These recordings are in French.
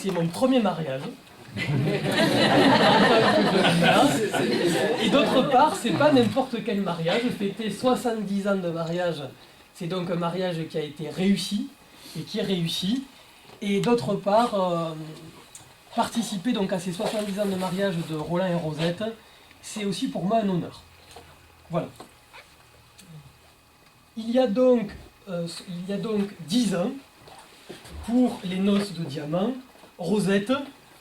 C'est mon premier mariage. Et d'autre part, c'est pas n'importe quel mariage. Fêter 70 ans de mariage, c'est donc un mariage qui a été réussi et qui est réussi. Et d'autre part, participer donc à ces 70 ans de mariage de Roland et Rosette, c'est aussi pour moi un honneur. Voilà. Il y a donc 10 ans, pour les noces de diamant, Rosette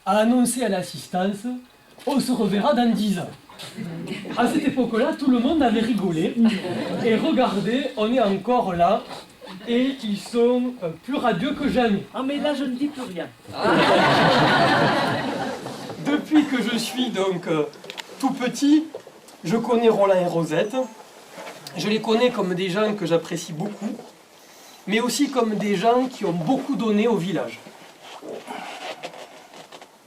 a annoncé à l'assistance « On se reverra dans 10 ans ». À cette époque-là, tout le monde avait rigolé. Et regardez, on est encore là. Et ils sont plus radieux que jamais. Ah mais là, je ne dis plus rien. Depuis que je suis donc tout petit, je connais Roland et Rosette. Je les connais comme des gens que j'apprécie beaucoup, mais aussi comme des gens qui ont beaucoup donné au village.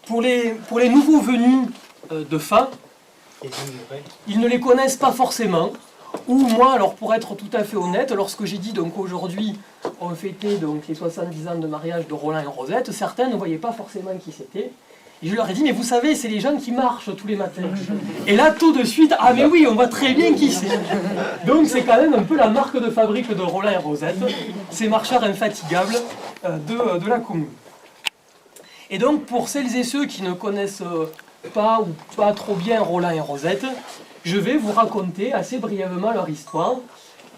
Pour les nouveaux venus de Fa, ils ne les connaissent pas forcément. Ou moi, alors pour être tout à fait honnête, lorsque j'ai dit donc aujourd'hui on fêtait donc les 70 ans de mariage de Roland et Rosette, certains ne voyaient pas forcément qui c'était. Et je leur ai dit, mais vous savez, c'est les gens qui marchent tous les matins. Et là, tout de suite, ah mais oui, on voit très bien qui c'est. Donc c'est quand même un peu la marque de fabrique de Roland et Rosette, ces marcheurs infatigables de la commune. Et donc pour celles et ceux qui ne connaissent pas ou pas trop bien Roland et Rosette, je vais vous raconter assez brièvement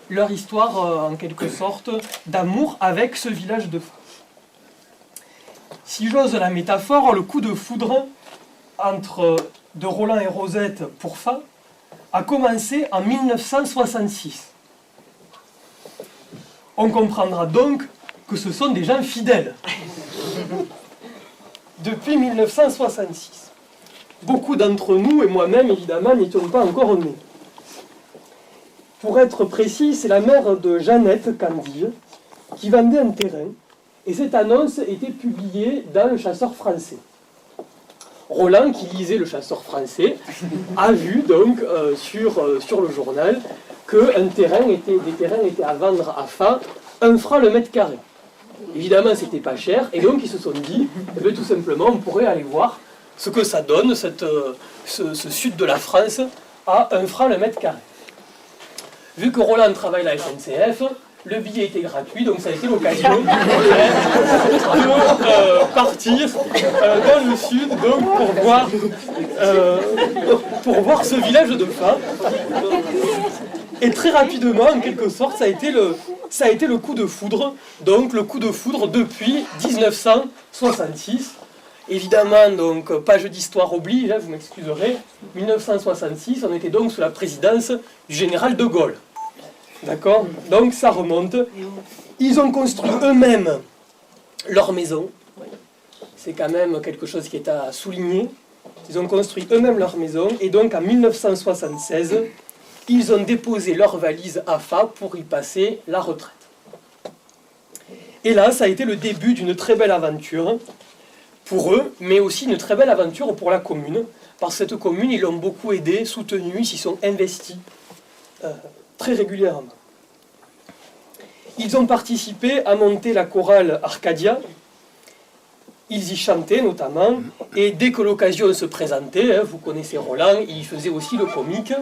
leur histoire en quelque sorte d'amour avec ce village de Fa. Si j'ose la métaphore, le coup de foudre de Roland et Rosette pour Fa a commencé en 1966. On comprendra donc que ce sont des gens fidèles. Depuis 1966. Beaucoup d'entre nous, et moi-même évidemment, n'y étions pas encore nés. Pour être précis, c'est la mère de Jeannette Candille qui vendait un terrain. Et cette annonce était publiée dans Le Chasseur français. Roland, qui lisait Le Chasseur français, a vu donc sur le journal que des terrains étaient à vendre à Fa 1 franc le mètre carré. Évidemment, c'était pas cher, et donc ils se sont dit, tout simplement, on pourrait aller voir ce que ça donne, ce sud de la France, à 1 franc le mètre carré. Vu que Roland travaille à la SNCF, le billet était gratuit, donc ça a été l'occasion de partir dans le sud donc pour voir ce village de Fa. Et très rapidement, en quelque sorte, ça a été le coup de foudre. Donc le coup de foudre depuis 1966. Évidemment, donc, page d'histoire oblige, hein, vous m'excuserez. 1966, on était donc sous la présidence du général de Gaulle. D'accord? Donc ça remonte. Ils ont construit eux-mêmes leur maison. C'est quand même quelque chose qui est à souligner. Ils ont construit eux-mêmes leur maison. Et donc en 1976, ils ont déposé leurs valises à Fa pour y passer la retraite. Et là, ça a été le début d'une très belle aventure pour eux, mais aussi une très belle aventure pour la commune. Parce que cette commune, ils l'ont beaucoup aidé, soutenu, ils s'y sont investis très régulièrement. Ils ont participé à monter la chorale Arcadia. Ils y chantaient notamment, et dès que l'occasion se présentait, hein, vous connaissez Roland, il faisait aussi le comique,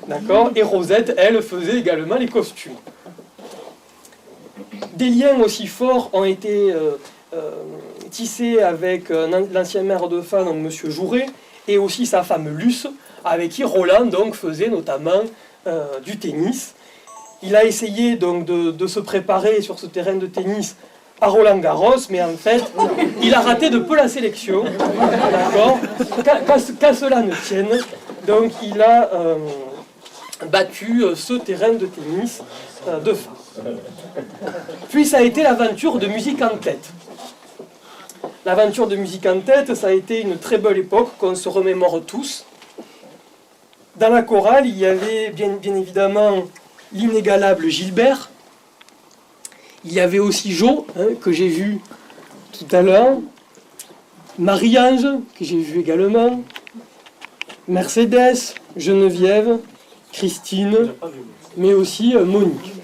d'accord, et Rosette, elle, faisait également les costumes. Des liens aussi forts ont été tissés avec l'ancien maire de Fa, donc M. Jouret, et aussi sa femme Luce, avec qui Roland donc, faisait notamment du tennis. Il a essayé donc de se préparer sur ce terrain de tennis à Roland-Garros, mais en fait, il a raté de peu la sélection, d'accord, qu'à cela ne tienne. Donc il a battu ce terrain de tennis de Fa. Puis ça a été l'aventure de Musique en tête. L'aventure de Musique en tête, ça a été une très belle époque qu'on se remémore tous. Dans la chorale, il y avait bien évidemment l'inégalable Gilbert. Il y avait aussi Jo, que j'ai vu tout à l'heure. Marie-Ange, que j'ai vu également. Mercedes, Geneviève, Christine, mais aussi Monique.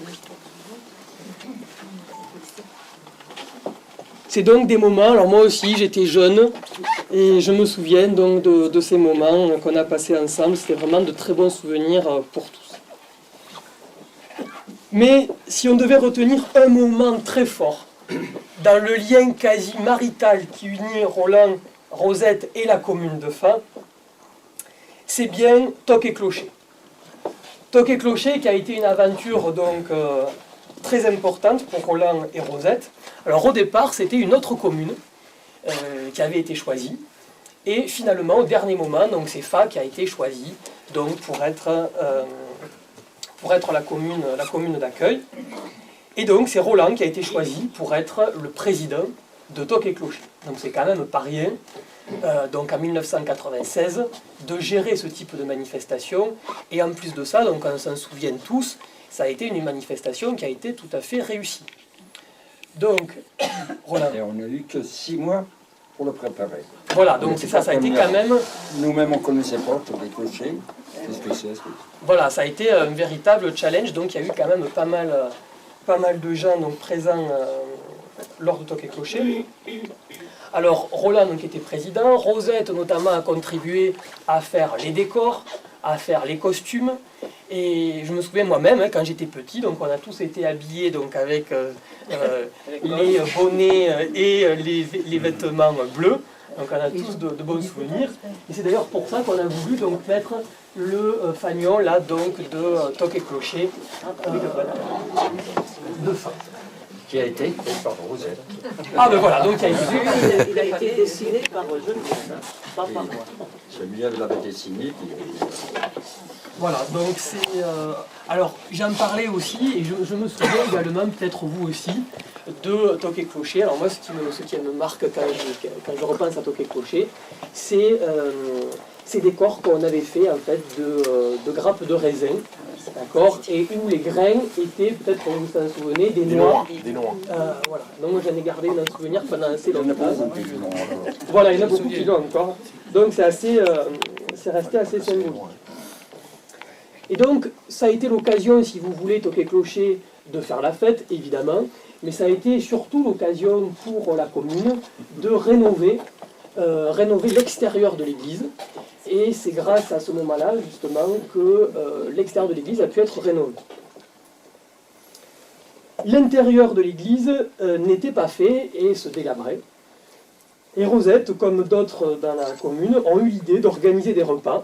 C'est donc des moments, alors moi aussi j'étais jeune, et je me souviens donc de ces moments qu'on a passés ensemble. C'était vraiment de très bons souvenirs pour tous. Mais si on devait retenir un moment très fort, dans le lien quasi marital qui unit Roland, Rosette et la commune de Fain, c'est bien Toc et Clocher. Toc et Clocher qui a été une aventure donc très importante pour Roland et Rosette. Alors au départ, c'était une autre commune qui avait été choisie. Et finalement, au dernier moment, donc c'est Fain qui a été choisie donc, pour être la commune d'accueil. Et donc c'est Roland qui a été choisi pour être le président de Toc et Clocher. Donc c'est quand même pas rien, donc en 1996, de gérer ce type de manifestation. Et en plus de ça, donc on s'en souvient tous, ça a été une manifestation qui a été tout à fait réussie. Donc, Roland. Et on n'a eu que 6 mois pour le préparer. Voilà, donc c'est ça, ça a été quand même... Nous-mêmes, on ne connaissait pas Toc et Clocher. Qu'est-ce que c'est? Voilà, ça a été un véritable challenge, donc il y a eu quand même pas mal de gens donc, présents lors de Toc et Clocher. Alors, Roland donc, était président, Rosette notamment a contribué à faire les décors, à faire les costumes, et je me souviens moi-même, quand j'étais petit, donc on a tous été habillés donc, avec les bonnets et les vêtements bleus, donc on a tous de bons souvenirs, et c'est d'ailleurs pour ça qu'on a voulu donc, mettre le fanion là, donc, de Toc et Clocher de Fain. Qui a été fait par Rosette. Ah ben voilà, donc il a été dessiné par Geneviève, pas par moi. Celui-là, vous l'avez dessiné. Voilà, donc c'est... alors, j'en parlais aussi, et je me souviens également, peut-être vous aussi, de Toc et Clocher. Alors moi, ce qui me marque quand je repense à Toc et Clocher, c'est ces décors qu'on avait fait en fait de grappes de raisin, d'accord, et où les grains étaient, peut-être que vous vous en souvenez, des noix. Voilà, donc moi j'en ai gardé un souvenir pendant assez longtemps. Voilà, il y en a beaucoup plus longs encore. Donc c'est resté assez symbolique. Et donc, ça a été l'occasion, si vous voulez, Toc et Clocher, de faire la fête, évidemment, mais ça a été surtout l'occasion pour la commune de rénover l'extérieur de l'église. Et c'est grâce à ce moment-là, justement, que l'extérieur de l'église a pu être rénové. L'intérieur de l'église n'était pas fait et se délabrait. Et Rosette, comme d'autres dans la commune, ont eu l'idée d'organiser des repas.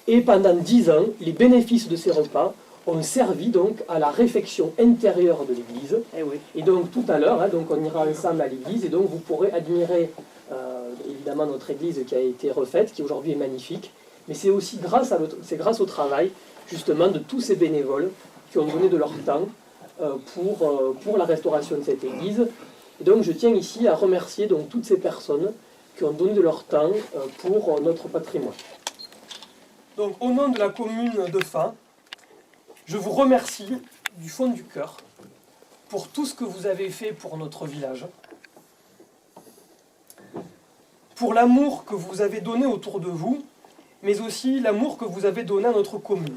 Et pendant 10 ans, les bénéfices de ces repas ont servi donc à la réfection intérieure de l'église. Et donc tout à l'heure, donc on ira ensemble à l'église et donc vous pourrez admirer évidemment notre église qui a été refaite, qui aujourd'hui est magnifique. Mais c'est aussi grâce au travail justement de tous ces bénévoles qui ont donné de leur temps pour la restauration de cette église. Et donc je tiens ici à remercier donc toutes ces personnes qui ont donné de leur temps pour notre patrimoine. Donc, au nom de la commune de Fain, je vous remercie du fond du cœur pour tout ce que vous avez fait pour notre village, pour l'amour que vous avez donné autour de vous, mais aussi l'amour que vous avez donné à notre commune.